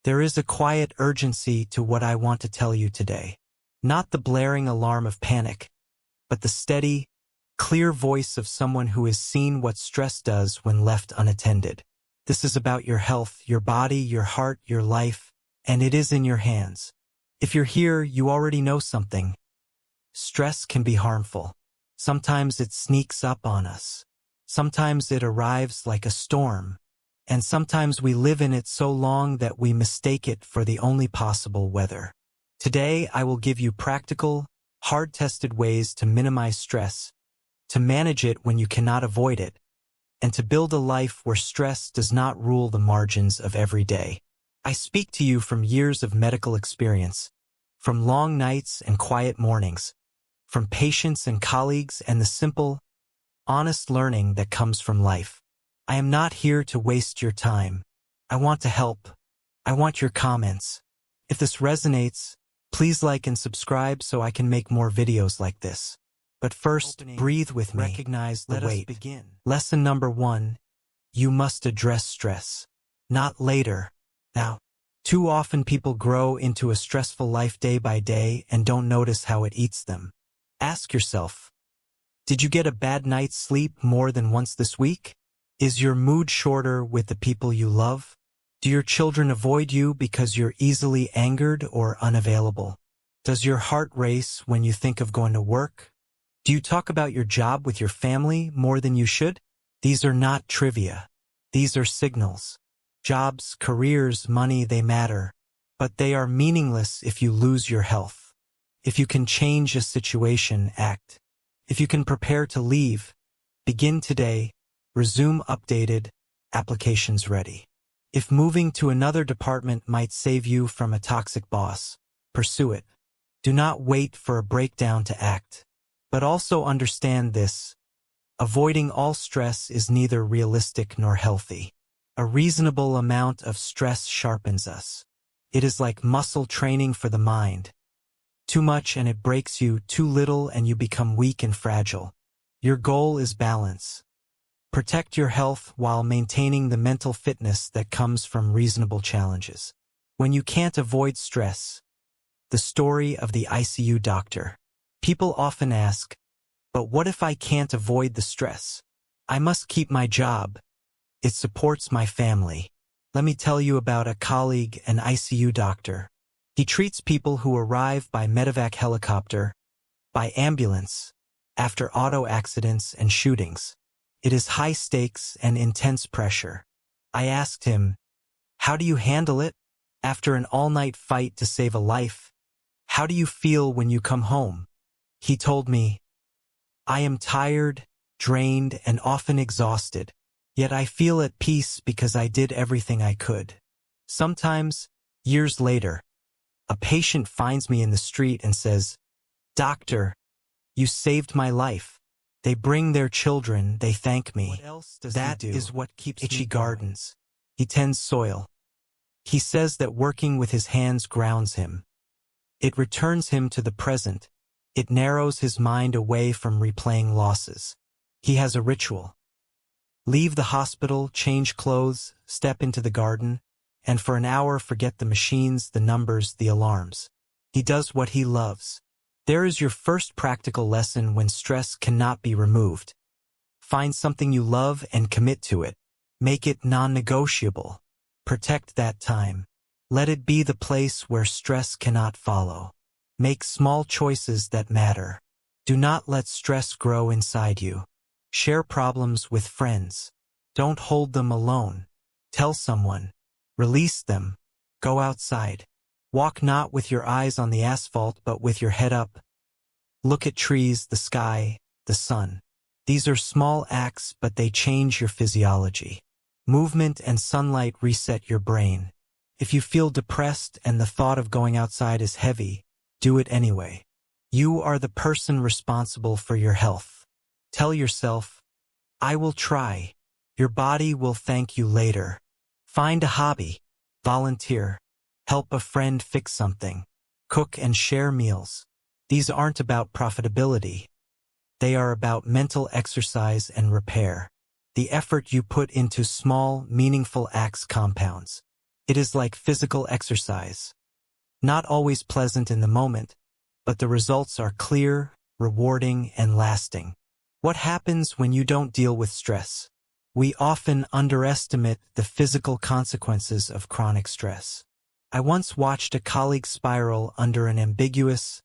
There is a quiet urgency to what I want to tell you today. Not the blaring alarm of panic, but the steady, clear voice of someone who has seen what stress does when left unattended. This is about your health, your body, your heart, your life, and it is in your hands. If you're here, you already know something. Stress can be harmful. Sometimes it sneaks up on us. Sometimes it arrives like a storm. And sometimes we live in it so long that we mistake it for the only possible weather. Today, I will give you practical, hard-tested ways to minimize stress, to manage it when you cannot avoid it, and to build a life where stress does not rule the margins of every day. I speak to you from years of medical experience, from long nights and quiet mornings, from patients and colleagues and the simple, honest learning that comes from life. I am not here to waste your time. I want to help. I want your comments. If this resonates, please like and subscribe so I can make more videos like this. But first, breathe with me. Recognize the weight. Let us begin. Lesson number 1. You must address stress. Not later. Now. Too often people grow into a stressful life day by day and don't notice how it eats them. Ask yourself, did you get a bad night's sleep more than once this week? Is your mood shorter with the people you love? Do your children avoid you because you're easily angered or unavailable? Does your heart race when you think of going to work? Do you talk about your job with your family more than you should? These are not trivia. These are signals. Jobs, careers, money, they matter. But they are meaningless if you lose your health. If you can change a situation, act. If you can prepare to leave, begin today. Resume updated, applications ready. If moving to another department might save you from a toxic boss, pursue it. Do not wait for a breakdown to act. But also understand this. Avoiding all stress is neither realistic nor healthy. A reasonable amount of stress sharpens us. It is like muscle training for the mind. Too much and it breaks you, too little and you become weak and fragile. Your goal is balance. Protect your health while maintaining the mental fitness that comes from reasonable challenges. When you can't avoid stress. The story of the ICU doctor. People often ask, but what if I can't avoid the stress? I must keep my job. It supports my family. Let me tell you about a colleague, an ICU doctor. He treats people who arrive by medevac helicopter, by ambulance, after auto accidents and shootings. It is high stakes and intense pressure. I asked him, how do you handle it? After an all-night fight to save a life, how do you feel when you come home? He told me, I am tired, drained, and often exhausted, yet I feel at peace because I did everything I could. Sometimes, years later, a patient finds me in the street and says, Doctor, you saved my life. They bring their children, they thank me. What else does that he do? Is what keeps itchy gardens. He tends soil. He says that working with his hands grounds him. It returns him to the present. It narrows his mind away from replaying losses. He has a ritual. Leave the hospital, change clothes, step into the garden, and for an hour forget the machines, the numbers, the alarms. He does what he loves. There is your first practical lesson when stress cannot be removed. Find something you love and commit to it. Make it non-negotiable. Protect that time. Let it be the place where stress cannot follow. Make small choices that matter. Do not let stress grow inside you. Share problems with friends. Don't hold them alone. Tell someone. Release them. Go outside. Walk not with your eyes on the asphalt but with your head up. Look at trees, the sky, the sun. These are small acts but they change your physiology. Movement and sunlight reset your brain. If you feel depressed and the thought of going outside is heavy, do it anyway. You are the person responsible for your health. Tell yourself, I will try. Your body will thank you later. Find a hobby. Volunteer. Help a friend fix something. Cook and share meals. These aren't about profitability. They are about mental exercise and repair. The effort you put into small, meaningful acts compounds. It is like physical exercise. Not always pleasant in the moment, but the results are clear, rewarding, and lasting. What happens when you don't deal with stress? We often underestimate the physical consequences of chronic stress. I once watched a colleague spiral under an ambiguous,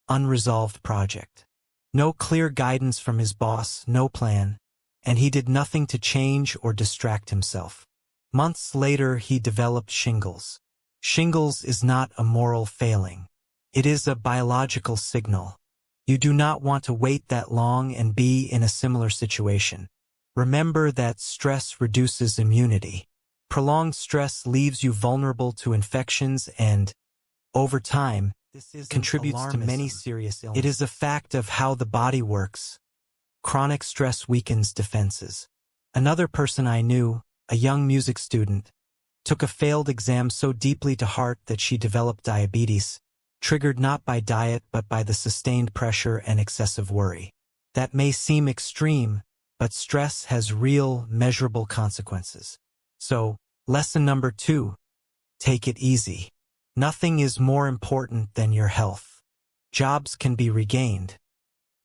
unresolved project. No clear guidance from his boss, no plan, and he did nothing to change or distract himself. Months later, he developed shingles. Shingles is not a moral failing. It is a biological signal. You do not want to wait that long and be in a similar situation. Remember that stress reduces immunity. Prolonged stress leaves you vulnerable to infections and, over time, contributes to many serious illnesses. It is a fact of how the body works. Chronic stress weakens defenses. Another person I knew, a young music student, took a failed exam so deeply to heart that she developed diabetes, triggered not by diet but by the sustained pressure and excessive worry. That may seem extreme, but stress has real, measurable consequences. So, lesson number 2, take it easy. Nothing is more important than your health. Jobs can be regained,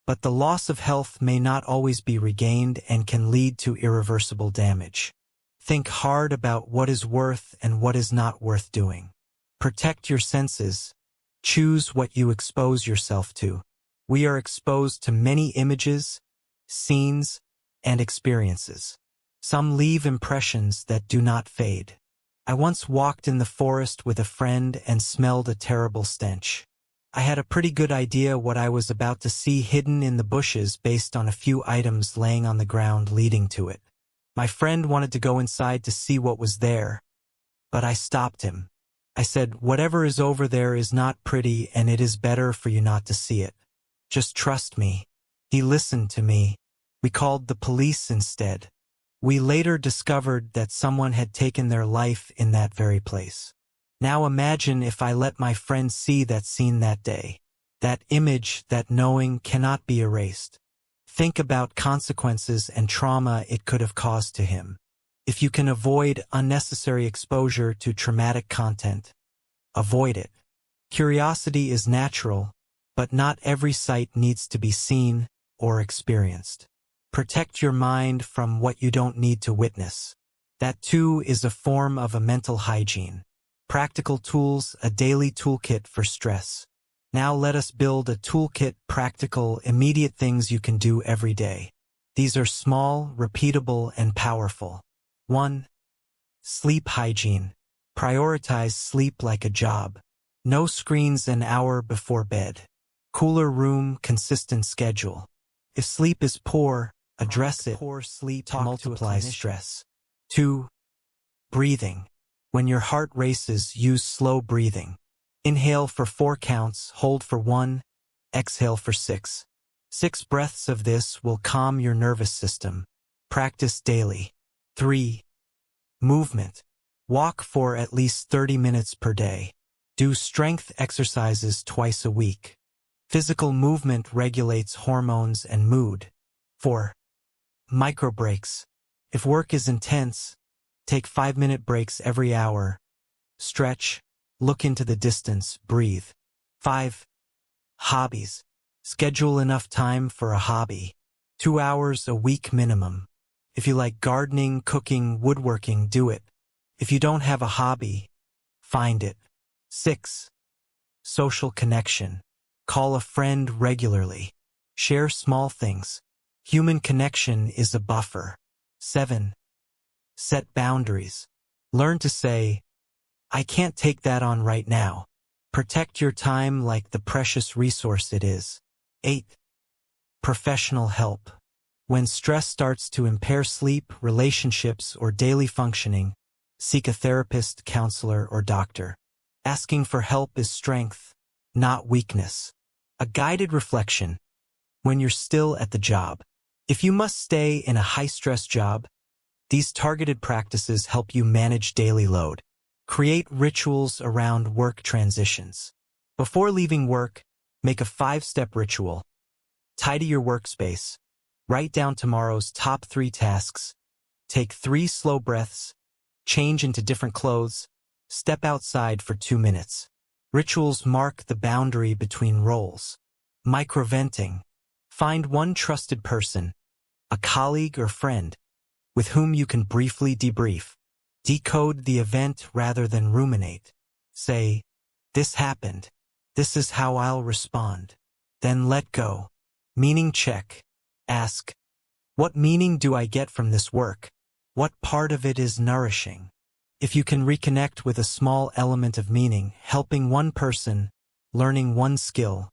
but the loss of health may not always be regained and can lead to irreversible damage. Think hard about what is worth and what is not worth doing. Protect your senses. Choose what you expose yourself to. We are exposed to many images, scenes, and experiences. Some leave impressions that do not fade. I once walked in the forest with a friend and smelled a terrible stench. I had a pretty good idea what I was about to see hidden in the bushes based on a few items laying on the ground leading to it. My friend wanted to go inside to see what was there, but I stopped him. I said, "Whatever is over there is not pretty and it is better for you not to see it. Just trust me." He listened to me. We called the police instead. We later discovered that someone had taken their life in that very place. Now imagine if I let my friend see that scene that day. That image, that knowing cannot be erased. Think about consequences and trauma it could have caused to him. If you can avoid unnecessary exposure to traumatic content, avoid it. Curiosity is natural, but not every sight needs to be seen or experienced. Protect your mind from what you don't need to witness. That too is a form of a mental hygiene. Practical tools, a daily toolkit for stress. Now let us build a toolkit, practical, immediate things you can do every day. These are small, repeatable, and powerful. 1. Sleep hygiene. Prioritize sleep like a job. No screens an hour before bed. Cooler room, consistent schedule. If sleep is poor, address it. Poor sleep multiplies stress. 2. Breathing. When your heart races, use slow breathing. Inhale for 4 counts, hold for 1, exhale for 6. 6 breaths of this will calm your nervous system. Practice daily. 3. Movement. Walk for at least 30 minutes per day. Do strength exercises twice a week. Physical movement regulates hormones and mood. 4. Micro breaks. If work is intense, take 5-minute breaks every hour. Stretch, look into the distance, breathe. 5. Hobbies. Schedule enough time for a hobby. 2 hours a week minimum. If you like gardening, cooking, woodworking, do it. If you don't have a hobby, find it. 6. Social connection. Call a friend regularly. Share small things. Human connection is a buffer. 7. Set boundaries. Learn to say, "I can't take that on right now." Protect your time like the precious resource it is. 8. Professional help. When stress starts to impair sleep, relationships, or daily functioning, seek a therapist, counselor, or doctor. Asking for help is strength, not weakness. A guided reflection. When you're still at the job. If you must stay in a high-stress job, these targeted practices help you manage daily load. Create rituals around work transitions. Before leaving work, make a 5-step ritual. Tidy your workspace. Write down tomorrow's top 3 tasks. Take 3 slow breaths. Change into different clothes. Step outside for 2 minutes. Rituals mark the boundary between roles. Microventing. Find one trusted person, a colleague or friend, with whom you can briefly debrief. Decode the event rather than ruminate. Say, "This happened. This is how I'll respond." Then let go. Meaning check. Ask, what meaning do I get from this work? What part of it is nourishing? If you can reconnect with a small element of meaning, helping one person, learning one skill,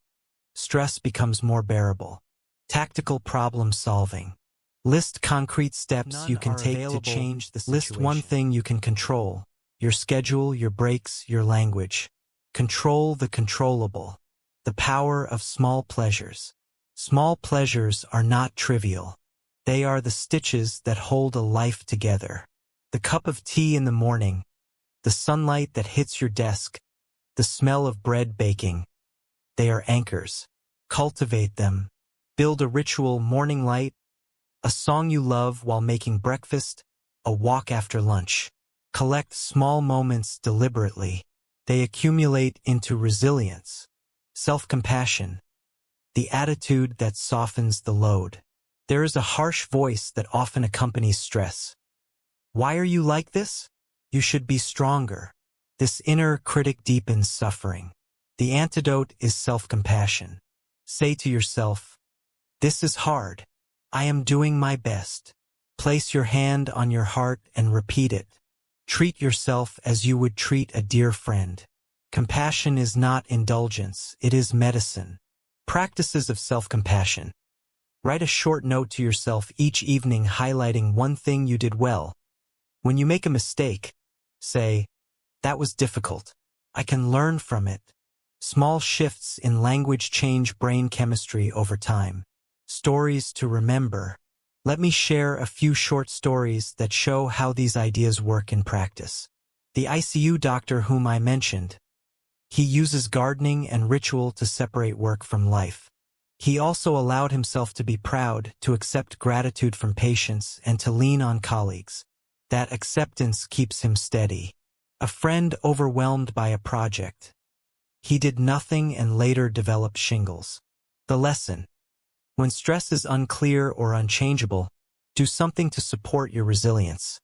stress becomes more bearable. Tactical problem solving. List concrete steps you can take to change the situation. List one thing you can control. Your schedule, your breaks, your language. Control the controllable. The power of small pleasures. Small pleasures are not trivial. They are the stitches that hold a life together. The cup of tea in the morning, the sunlight that hits your desk, the smell of bread baking. They are anchors. Cultivate them. Build a ritual morning light, a song you love while making breakfast, a walk after lunch. Collect small moments deliberately. They accumulate into resilience. Self-compassion. The attitude that softens the load. There is a harsh voice that often accompanies stress. Why are you like this? You should be stronger. This inner critic deepens suffering. The antidote is self-compassion. Say to yourself, "This is hard. I am doing my best." Place your hand on your heart and repeat it. Treat yourself as you would treat a dear friend. Compassion is not indulgence, it is medicine. Practices of self-compassion. Write a short note to yourself each evening highlighting one thing you did well. When you make a mistake, say, "That was difficult. I can learn from it." Small shifts in language change brain chemistry over time. Stories to remember. Let me share a few short stories that show how these ideas work in practice. The ICU doctor whom I mentioned. He uses gardening and ritual to separate work from life. He also allowed himself to be proud, to accept gratitude from patients, and to lean on colleagues. That acceptance keeps him steady. A friend overwhelmed by a project. He did nothing and later developed shingles. The lesson. When stress is unclear or unchangeable, do something to support your resilience.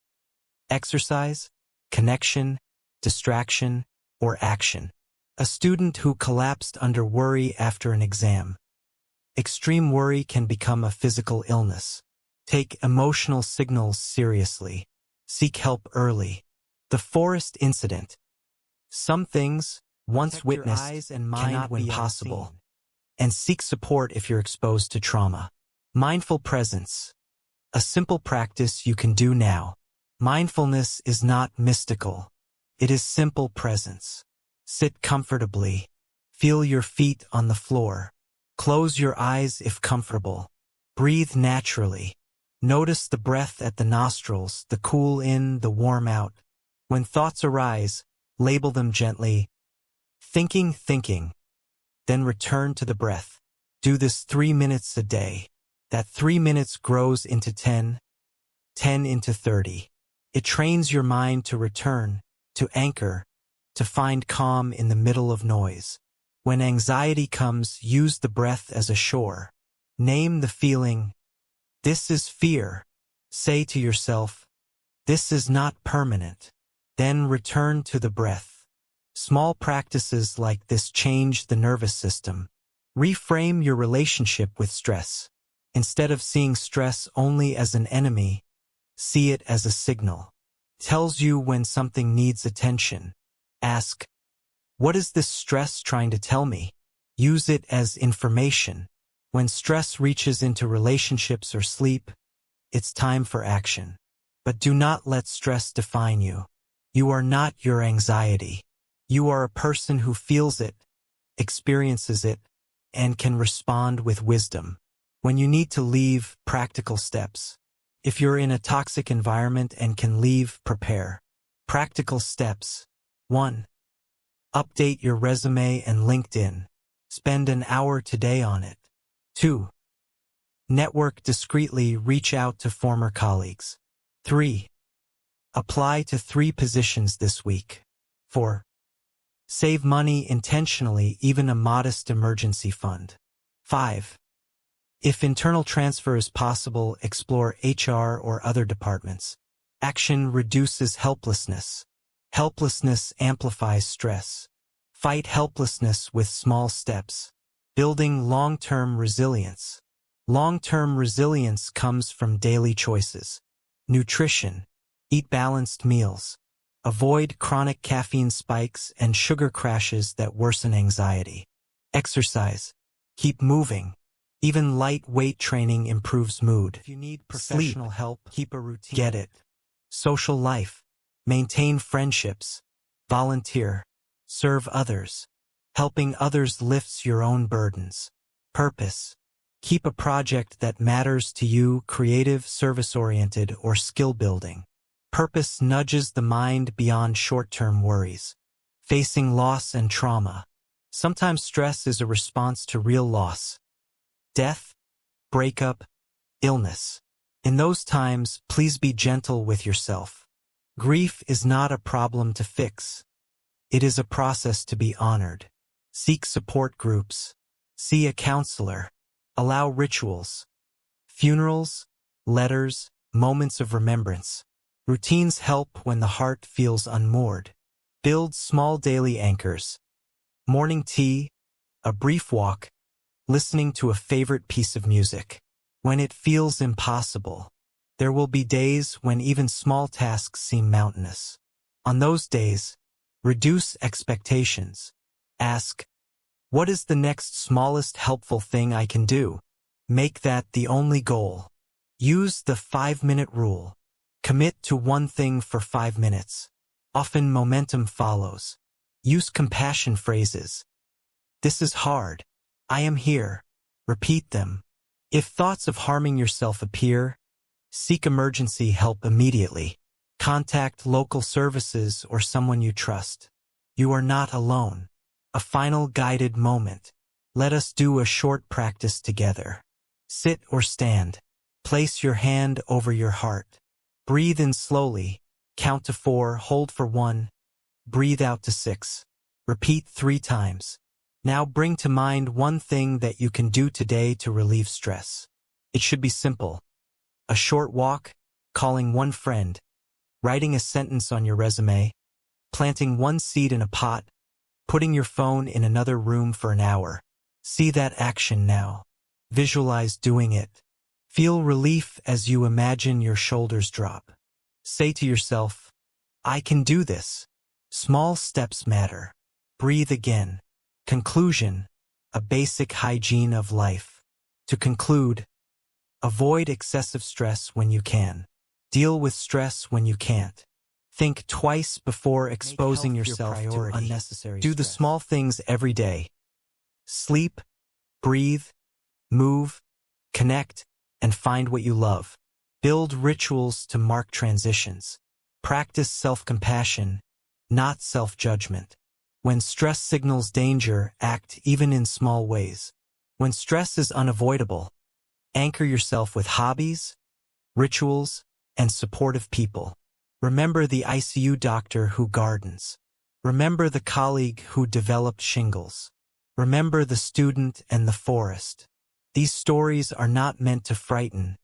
Exercise, connection, distraction, or action. A student who collapsed under worry after an exam. Extreme worry can become a physical illness. Take emotional signals seriously. Seek help early. The forest incident. Some things, once witnessed, cannot be possible. And seek support if you're exposed to trauma. Mindful presence. A simple practice you can do now. Mindfulness is not mystical. It is simple presence. Sit comfortably. Feel your feet on the floor. Close your eyes if comfortable. Breathe naturally. Notice the breath at the nostrils, the cool in, the warm out. When thoughts arise, label them gently. Thinking. Then return to the breath. Do this 3 minutes a day. That 3 minutes grows into 10, 10 into 30. It trains your mind to return, to anchor, to find calm in the middle of noise. When anxiety comes, use the breath as a shore. Name the feeling. This is fear. Say to yourself, this is not permanent. Then return to the breath. Small practices like this change the nervous system. Reframe your relationship with stress. Instead of seeing stress only as an enemy, see it as a signal. Tells you when something needs attention. Ask, what is this stress trying to tell me? Use it as information. When stress reaches into relationships or sleep, it's time for action. But do not let stress define you. You are not your anxiety. You are a person who feels it, experiences it, and can respond with wisdom. When you need to leave, practical steps. If you're in a toxic environment and can leave, prepare. Practical steps. 1. Update your resume and LinkedIn. Spend an hour today on it. 2. Network discreetly, reach out to former colleagues. 3. Apply to 3 positions this week. 4. Save money intentionally, even a modest emergency fund. 5. If internal transfer is possible, explore HR or other departments. Action reduces helplessness. Helplessness amplifies stress. Fight helplessness with small steps. Building long-term resilience. Long-term resilience comes from daily choices. Nutrition. Eat balanced meals. Avoid chronic caffeine spikes and sugar crashes that worsen anxiety. Exercise. Keep moving. Even light weight training improves mood. If you need professional help, keep a routine. Get it. Social life. Maintain friendships. Volunteer. Serve others. Helping others lifts your own burdens. Purpose. Keep a project that matters to you, creative, service-oriented, or skill-building. Purpose nudges the mind beyond short-term worries. Facing loss and trauma. Sometimes stress is a response to real loss. Death, breakup, illness. In those times, please be gentle with yourself. Grief is not a problem to fix. It is a process to be honored. Seek support groups. See a counselor. Allow rituals. Funerals, letters, moments of remembrance. Routines help when the heart feels unmoored. Build small daily anchors. Morning tea, a brief walk, listening to a favorite piece of music. When it feels impossible, there will be days when even small tasks seem mountainous. On those days, reduce expectations. Ask, what is the next smallest helpful thing I can do? Make that the only goal. Use the 5-minute rule. Commit to one thing for 5 minutes. Often momentum follows. Use compassion phrases. This is hard. I am here. Repeat them. If thoughts of harming yourself appear, seek emergency help immediately. Contact local services or someone you trust. You are not alone. A final guided moment. Let us do a short practice together. Sit or stand. Place your hand over your heart. Breathe in slowly. Count to 4, hold for 1. Breathe out to 6. Repeat 3 times. Now bring to mind one thing that you can do today to relieve stress. It should be simple. A short walk, calling one friend, writing a sentence on your resume, planting one seed in a pot, putting your phone in another room for an hour. See that action now. Visualize doing it. Feel relief as you imagine your shoulders drop. Say to yourself, I can do this. Small steps matter. Breathe again. Conclusion, a basic hygiene of life. To conclude, avoid excessive stress when you can. Deal with stress when you can't. Think twice before exposing yourself to unnecessary stress. Do the small things every day. Sleep, breathe, move, connect, and find what you love. Build rituals to mark transitions. Practice self-compassion, not self-judgment. When stress signals danger, act even in small ways. When stress is unavoidable, anchor yourself with hobbies, rituals, and supportive people. Remember the ICU doctor who gardens. Remember the colleague who developed shingles. Remember the student and the forest. These stories are not meant to frighten.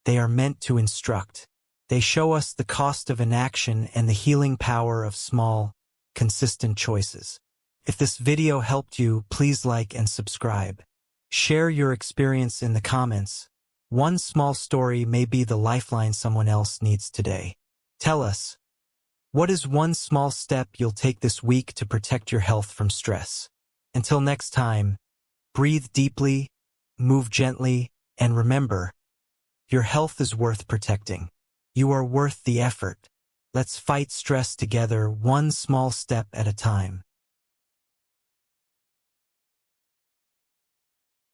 They are meant to instruct. They show us the cost of inaction and the healing power of small, consistent choices. If this video helped you, please like and subscribe. Share your experience in the comments. One small story may be the lifeline someone else needs today. Tell us, what is one small step you'll take this week to protect your health from stress? Until next time, breathe deeply, move gently, and remember, your health is worth protecting. You are worth the effort. Let's fight stress together, one small step at a time.